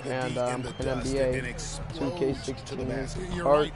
and an NBA 2K16 You're part right,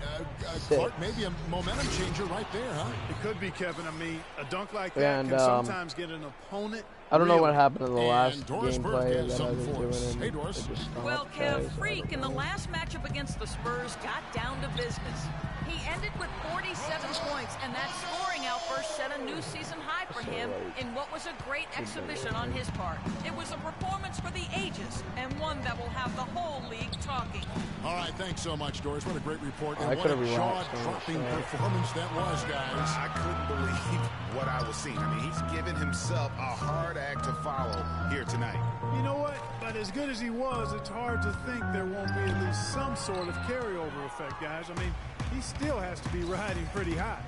6. Clark, maybe a momentum changer right there, huh? It could be, Kevin. I mean, a dunk like that And can sometimes get an opponent. I don't know what really. happened in the last Doris Burke gameplay has that I was something for doing, us. and Hey, it Doris. just stopped, Well, guys. Kev, Freak in the last matchup against the Spurs got down to business. He ended with 47 points, and that scoring outburst set a new season high for him in what was a great exhibition on his part. It was a performance for the ages, and one that will have the whole league talking. All right, thanks so much, Doris. What a great report. I And what a could've relaxed so jaw-dropping much, performance that was, guys. I couldn't believe what I was seeing. I mean, he's given himself a hard act to follow here tonight. You know what? But as good as he was, it's hard to think there won't be at least some sort of carryover effect, guys. I mean, he still has to be riding pretty high.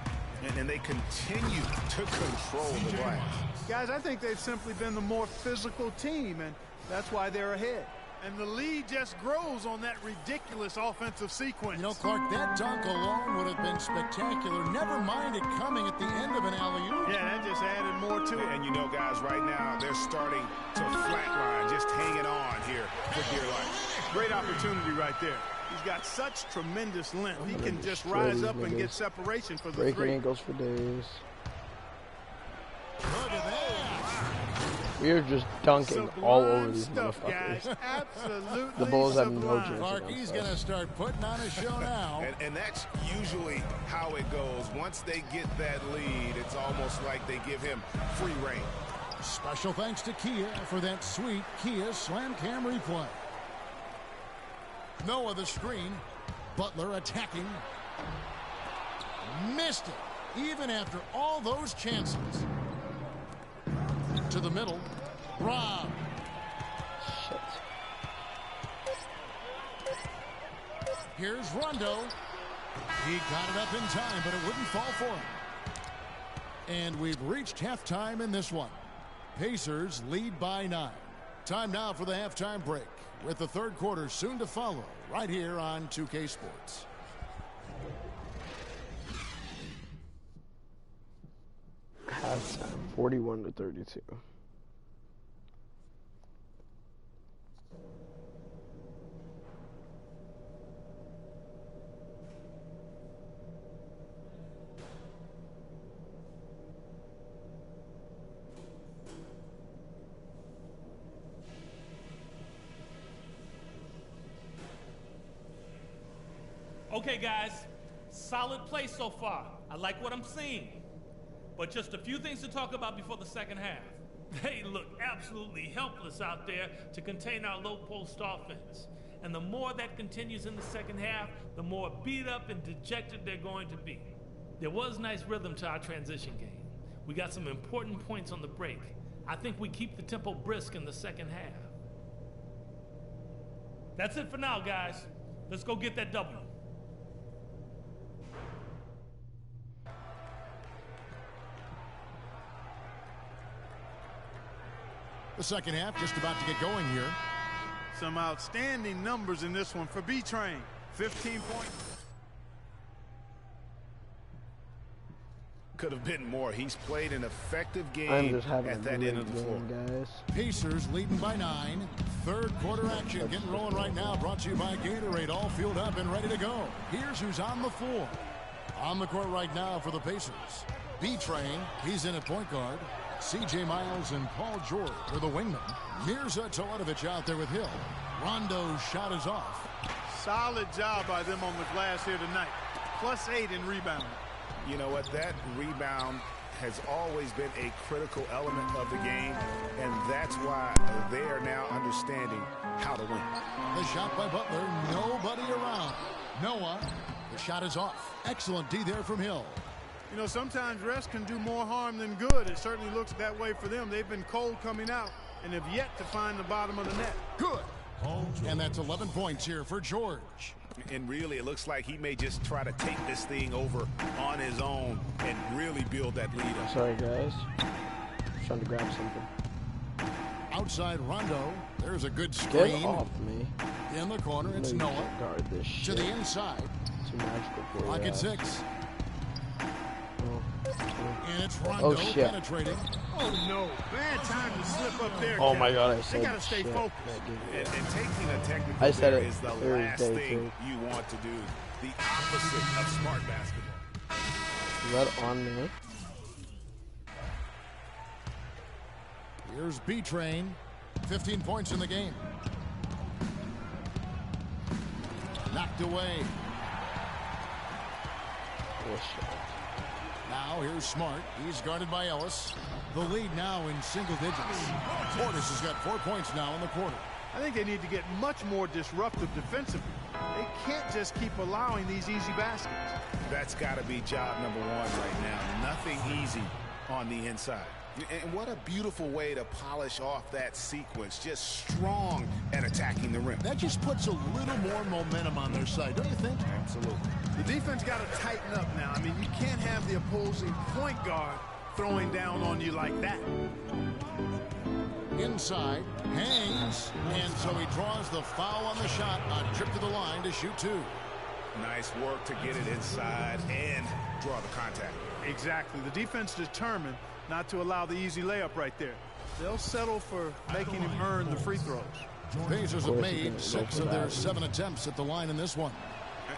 And they continue to control the glass. Guys, I think they've simply been the more physical team, and that's why they're ahead. And the lead just grows on that ridiculous offensive sequence. You know, Clark, that dunk alone would have been spectacular. Never mind it coming at the end of an alley-oop. Yeah, that just added more to it. And you know, guys, right now, they're starting to flatline, just hanging on here for dear life. Great opportunity right there. He's got such tremendous length. He can just rise up and get separation for the breaking three. ankles for days. Look at that. We are just dunking Sublime all over these stuff, motherfuckers. guys. Absolutely The Bulls have no sublime. chance. Clark, he's going to start putting on a show now. And that's usually how it goes. Once they get that lead, it's almost like they give him free reign. Special thanks to Kia for that sweet Kia Slam Cam replay. Noah the screen. Butler attacking. Missed it, even after all those chances. To the middle. Rob. Shit. Here's Rondo. He got it up in time, but it wouldn't fall for him. And we've reached halftime in this one. Pacers lead by 9. Time now for the halftime break, with the third quarter soon to follow, right here on 2K Sports. Halftime, 41-32. Okay, guys, solid play so far. I like what I'm seeing. But just a few things to talk about before the second half. They look absolutely helpless out there to contain our low post offense. And the more that continues in the second half, the more beat up and dejected they're going to be. There was nice rhythm to our transition game. We got some important points on the break. I think we keep the tempo brisk in the second half. That's it for now, guys. Let's go get that W. The second half just about to get going here. Some outstanding numbers in this one for B-Train. 15 points. Could have been more. He's played an effective I'm game just having at a that great end of the floor. game, guys. Pacers leading by 9. Third quarter action getting rolling right now. Brought to you by Gatorade. All fueled up and ready to go. Here's who's on the floor. On the court right now for the Pacers. B-Train, he's in at point guard. C.J. Miles and Paul George are the wingmen. Mirza Teletovic out there with Hill. Rondo's shot is off. Solid job by them on the glass here tonight. +8 in rebounding. You know what? That rebound has always been a critical element of the game, and that's why they are now understanding how to win. The shot by Butler. Nobody around. Noah. The shot is off. Excellent D there from Hill. You know, sometimes rest can do more harm than good. It certainly looks that way for them. They've been cold coming out and have yet to find the bottom of the net. Good. And that's 11 points here for George. And really, it looks like he may just try to take this thing over on his own and really build that lead up. Sorry, guys. Trying to grab something. Outside Rondo. There's a good screen. Get off me. In the corner, it's No, you Noah. can't guard this To shit. the inside. Too magical for Clock you. at 6. And it's Rondo Oh, shit. penetrating. Oh, no. Bad time to slip up there. Oh, my Cal. God, I They said got to stay shit. focused. And taking a technical I said there it is the Thursday, last thing too. you want to do. The opposite of smart basketball. Is that on me? Here's B-Train. 15 points in the game. Knocked away. Oh, shit. Now here's Smart. He's guarded by Ellis. The lead now in single digits. Portis has got 4 points now in the quarter. I think they need to get much more disruptive defensively. They can't just keep allowing these easy baskets. That's got to be job number one right now. Nothing easy on the inside. And what a beautiful way to polish off that sequence. Just strong at attacking the rim. That just puts a little more momentum on their side, don't you think? Absolutely. The defense got to tighten up now. I mean, you can't have the opposing point guard throwing down on you like that. Inside, hangs, and so he draws the foul on the shot. A trip to the line to shoot two. Nice work to get it inside and draw the contact. Exactly. The defense determined not to allow the easy layup right there. They'll settle for making him earn the free throws. Pacers have made 6 of their 7 attempts at the line in this one.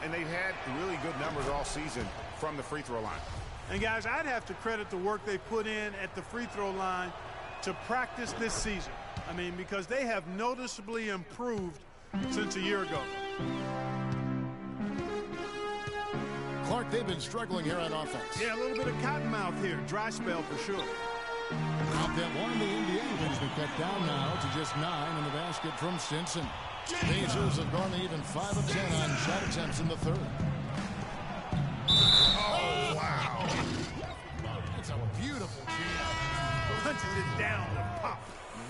And they've had really good numbers all season from the free throw line. And guys, I'd have to credit the work they put in at the free throw line to practice this season. I mean, because they have noticeably improved since a year ago. Clark, they've been struggling here on offense. Yeah, a little bit of cottonmouth here. Dry spell for sure. Out that one, the Indiana has been cut down now to just 9 in the basket from Stinson. Pacers have gone even 5 of 10 on shot attempts in the third. Oh, wow. It's a beautiful jam. Punches it down to pop.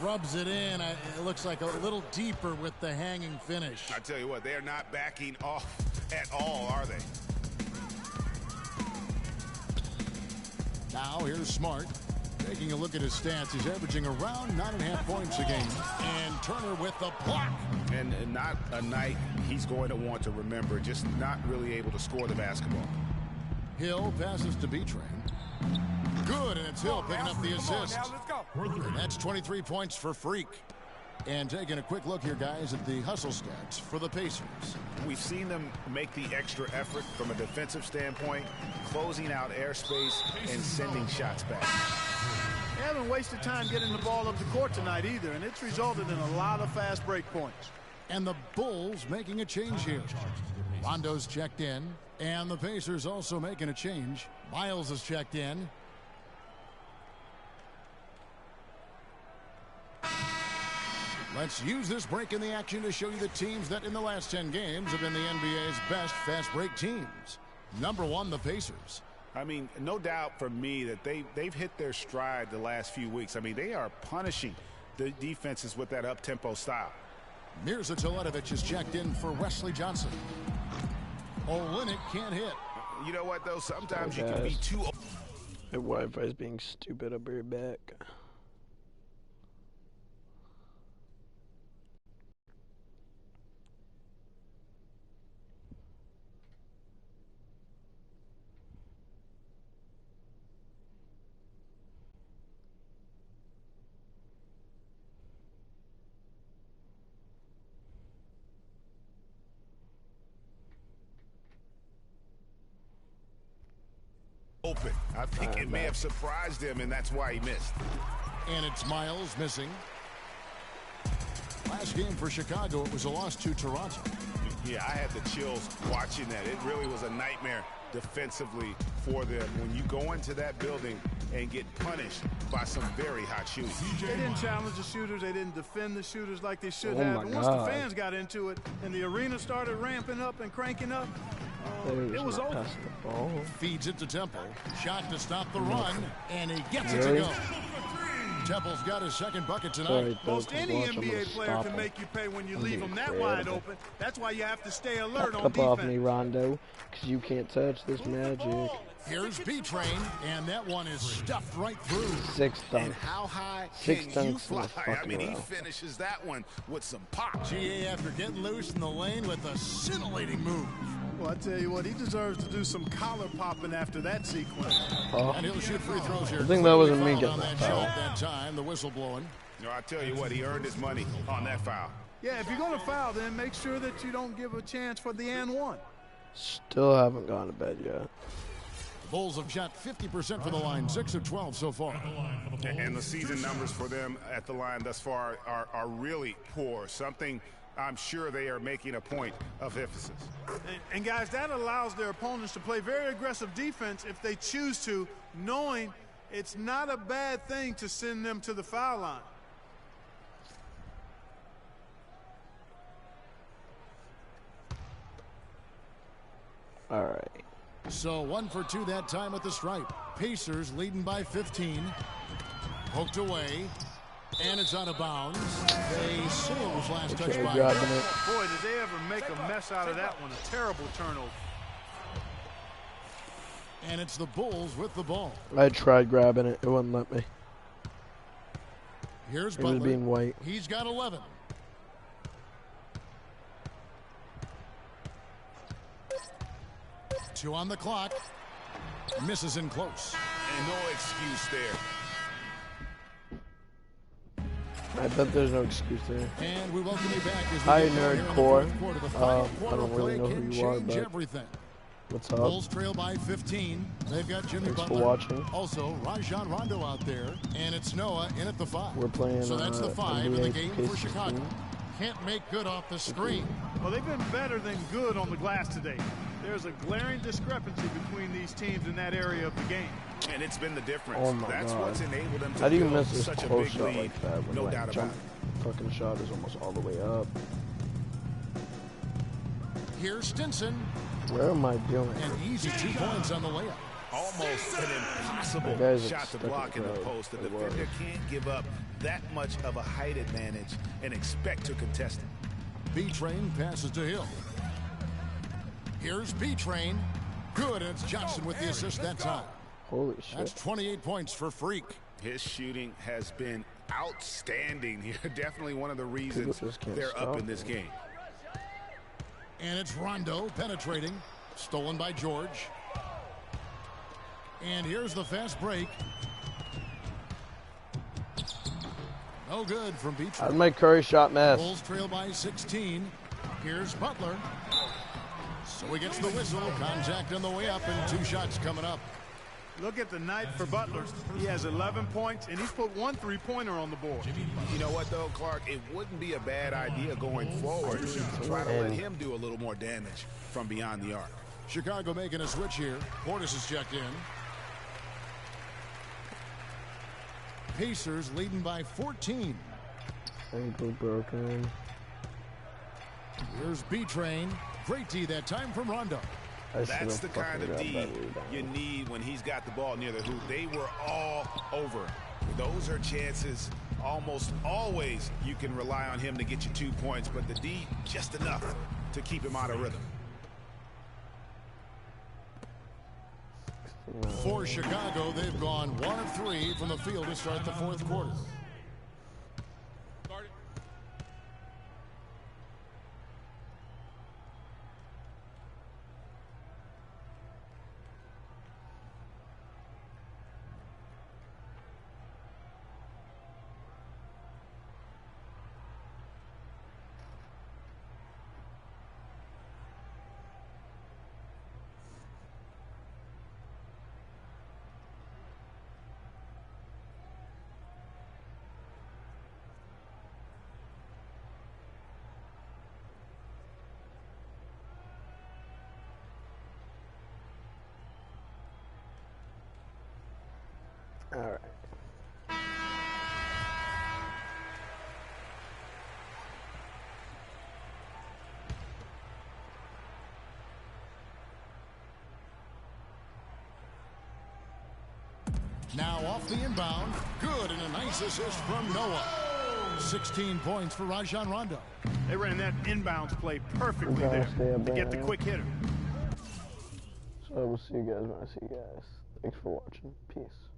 Rubs it in. It looks like a little deeper with the hanging finish. I tell you what, they are not backing off at all, are they? Now here's Smart. Taking a look at his stats, he's averaging around 9.5 points a game. And Turner with the block. And not a night he's going to want to remember, just not really able to score the basketball. Hill passes to B-Train. Good, and it's Hill picking up the assist. And that's 23 points for Freak. And taking a quick look here, guys, at the hustle stats for the Pacers. We've seen them make the extra effort from a defensive standpoint, closing out airspace and sending shots back. They haven't wasted time getting the ball up the court tonight either, and it's resulted in a lot of fast break points. And the Bulls making a change here. Rondo's checked in, and the Pacers also making a change. Miles is checked in. Let's use this break in the action to show you the teams that in the last 10 games have been the NBA's best fast break teams. Number 1, the Pacers. I mean, no doubt for me that they've hit their stride the last few weeks. I mean, they are punishing the defenses with that up-tempo style. Mirza Teletovic is checked in for Wesley Johnson. Olynyk can't hit. You know what, though? Sometimes you can be too... My Wi-Fi is being stupid. I'll be right back. open. I think it may have surprised him, and that's why he missed. And it's Miles missing. Last game for Chicago, it was a loss to Toronto. Yeah, I had the chills watching that. It really was a nightmare defensively for them when you go into that building and get punished by some very hot shooting. They didn't challenge the shooters. They didn't defend the shooters like they should Oh have. my And once the God. fans got into it and the arena started ramping up and cranking up, it was over. Passing the ball. Feeds it to Temple. Shot to stop the run, and he gets it Really? to go. Temple's got his second bucket tonight. Sorry, Most folks, any watch, I'm gonna NBA player stop can him. make you pay when you I'm leave being them that creative. wide open. That's why you have to stay alert on Up off defense. me, Rondo, because you can't touch this magic. Here's B-Train, and that one is stuffed right through. 6 And dunks. how high 6 can you dunks in a fly? I fucking mean, he row. finishes that one with some pop. GA after getting loose in the lane with a scintillating move. Well, I tell you what, he deserves to do some collar popping after that sequence. And he'll shoot free throws here. I think that wasn't me Fouled getting on that that foul. shot that time. The whistle blowing. No, I tell you what, he earned his money on that foul. Yeah, if you're going to foul, then make sure that you don't give a chance for the and one. Still haven't gone to bed yet. The Bulls have shot 50% from the line, 6 of 12 so far. And the season numbers for them at the line thus far are really poor. Something I'm sure they are making a point of emphasis. And guys, that allows their opponents to play very aggressive defense if they choose to, knowing it's not a bad thing to send them to the foul line. All right. So 1 for 2 that time at the stripe. Pacers leading by 15. Poked away. And it's out of bounds. They say it was last touch by. Grabbing it. Boy, did they ever make a mess out of that one. A terrible turnover. And it's the Bulls with the ball. I tried grabbing it. It wouldn't let me. Here's It was Butler. being white. He's got 11. Two on the clock. Misses in close. And no excuse there. I bet there's no excuse there. And we welcome you back as we Hi, get going here in the Nerdcore. fourth quarter. The final I quarter don't really play know can who you are, change but everything. what's up? Bulls trail by 15. They've got Jimmy Thanks for Butler. watching. Also, Rajon Rondo out there. And it's Noah in at the 5. We're playing So that's the 5 in the NBA game for Pacers Chicago. team. Can't make good off the screen. Well, they've been better than good on the glass today. There's a glaring discrepancy between these teams in that area of the game. And it's been the difference. Oh my That's God. what's enabled them to How do you build miss this such a close big shot lead. like that when No that doubt about jump it. fucking shot is almost all the way up? Here's Stinson. Where am I doing? An easy 2 points on the layup. Almost an impossible The guys shot are to stuck block in the crowd. post. The They defender were. can't give up that much of a height advantage and expect to contest it. B-Train passes to Hill. Here's B-Train. Good, and it's Johnson with the assist that time. Holy That's shit. 28 points for Freak. His shooting has been outstanding here. Definitely one of the reasons just can't they're up stop in this him. game. And it's Rondo penetrating. Stolen by George. And here's the fast break. No good from How'd B-Train. my Curry shot miss? Bulls trail by 16. Here's Butler. So he gets the whistle. Contact on the way up, and 2 shots coming up. Look at the night for Butler. He has 11 points, and he's put 1 3-pointer on the board. You know what, though, Clark? It wouldn't be a bad idea going forward to try to let him do a little more damage from beyond the arc. Chicago making a switch here. Portis is checked in. Pacers leading by 14. Ankle broken. Here's B-Train. Great D that time from Rondo. I That's the should've fucking kind of grabbed D that rebound. you need when he's got the ball near the hoop. They were all over. Those are chances almost always you can rely on him to get you 2 points, but the D just enough to keep him out of rhythm. For Chicago, they've gone 1 of 3 from the field to start the fourth quarter. All right. Now off the inbound. Good, and a nice assist from Noah. 16 points for Rajon Rondo. They ran that inbounds play perfectly Okay, there stay up to get the there. quick hitter. So I will see you guys when I see you guys. Thanks for watching. Peace.